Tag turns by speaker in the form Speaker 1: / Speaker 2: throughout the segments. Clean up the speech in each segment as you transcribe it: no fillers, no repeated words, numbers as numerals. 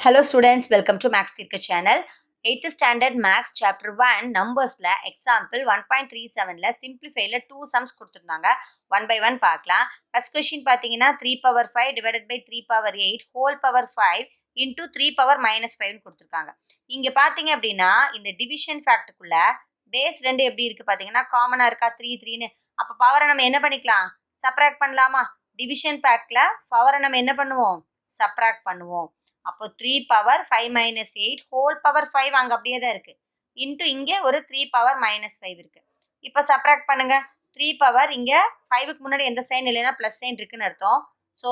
Speaker 1: Hello students, welcome to Max Tirka channel. 8th standard Max chapter 1 numbers example 1.37 simplify 2 sums கொடுத்திருந்தாங்க. one by one பார்க்கலாம். First question பார்த்தீங்கன்னா 3 power 5 divided by 3 power 8 whole power 5 into 3 power minus 5 கொடுத்திருக்காங்க. இங்க பார்த்தீங்க அப்படின்னா இந்த division factக்குள்ள base 2 எப்படி இருக்கு பார்த்தீங்கன்னா காமனா இருக்கா 3 3ன்னு. அப்ப பவரை நம்ம என்ன பண்ணிக்கலாம்? சப்ராக்ட் பண்ணலாமா? division factல பவரை நம்ம என்ன பண்ணுவோம்? சப்ராக்ட் பண்ணுவோம். அப்போ 3 power 5 minus 8 whole power 5 அங்கே அப்படியே தான் இருக்குது இன்ட்டு இங்கே ஒரு 3 power minus 5 இருக்குது. இப்போ சப்ராக்ட் பண்ணுங்க. 3 power இங்கே 5க்கு முன்னாடி எந்த சைன் இல்லைன்னா ப்ளஸ் சைன் இருக்குன்னு அர்த்தம். ஸோ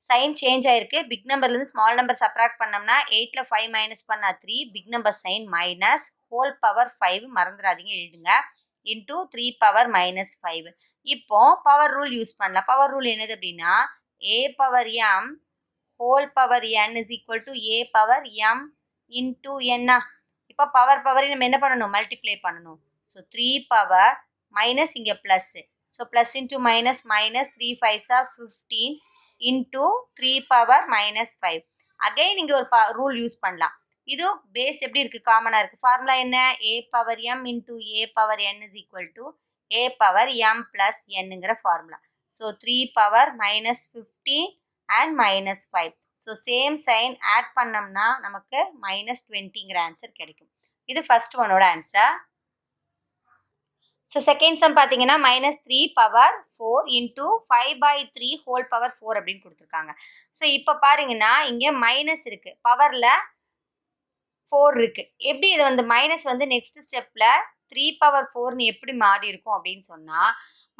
Speaker 1: சைன் சேஞ்ச் ஆயிருக்கு. பிக் நம்பர்லேருந்து ஸ்மால் நம்பர் சப்ராக்ட் பண்ணோம்னா 8ல் 5 மைனஸ் பண்ணால் 3 big number sign minus whole power 5 மறந்துடாதீங்க எழுதுங்க இன்ட்டு 3 power minus 5. இப்போ பவர் ரூல் யூஸ் பண்ணலாம். பவர் ரூல் என்னது அப்படின்னா a power m whole power n is equal to a power m into n. இப்போ பவர் பவரை நம்ம என்ன பண்ணணும்? மல்டிப்ளை பண்ணணும். ஸோ 3 power மைனஸ் இங்கே plus. So plus into minus minus 3 5s are 15 into 3 power minus 5. Again இங்கே ஒரு rule use பண்ணலாம். இது பேஸ் எப்படி இருக்குது? காமனாக இருக்குது. ஃபார்முலா என்ன? a power m into a power n is equal to a power m plus nங்கிற formula. So 3 power minus 15 and minus 5. So same sign add பண்ணோம்னா நமக்கு மைனஸ் 20ங்கிற ஆன்சர் கிடைக்கும். இது ஃபர்ஸ்ட் ஒனோட ஆன்சர். ஸோ செகண்ட் சம் பார்த்தீங்கன்னா minus 3 power 4 into 5/3 whole power 4 அப்படின்னு கொடுத்துருக்காங்க. ஸோ இப்போ பாருங்கன்னா இங்கே மைனஸ் இருக்குது, பவரில் 4 இருக்குது. எப்படி இது வந்து மைனஸ் வந்து நெக்ஸ்ட் ஸ்டெப்பில் 3 power 4ன்னு எப்படி மாறி இருக்கும் அப்படின்னு சொன்னால்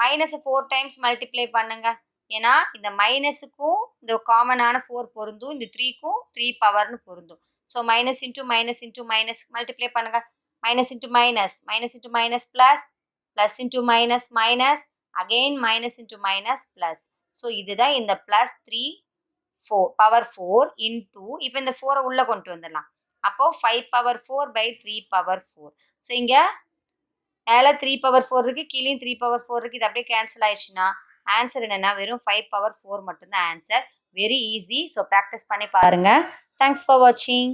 Speaker 1: மைனஸை 4 டைம்ஸ் மல்டிப்ளை பண்ணுங்க. ஏன்னா இந்த மைனஸுக்கும் இந்த காமனான 4 பொருந்தும், இந்த 3க்கும் 3 பவர்னு பொருந்தும். So minus into minus into minus multiply பண்ணுங்க. Minus into minus, minus into minus plus, plus into minus minus, again minus into minus plus. So இதுதான் இந்த ப்ளஸ் 3 4 பவர் 4 இன்ட்டு இப்போ இந்த 4 உள்ளே கொண்டு வந்துடலாம். அப்போது 5 power 4/3 power 4. ஸோ இங்கே மேலே 3 power 4 இருக்குது, கீழே 3 power 4 இருக்குது. இது அப்படியே கேன்சல் ஆயிடுச்சுன்னா ஆன்சர் என்னன்னா வெறும் 5 power 4 மட்டும்தான் answer. Very easy. So practice பண்ணி பாருங்கள். தேங்க்ஸ் ஃபார் வாட்சிங்.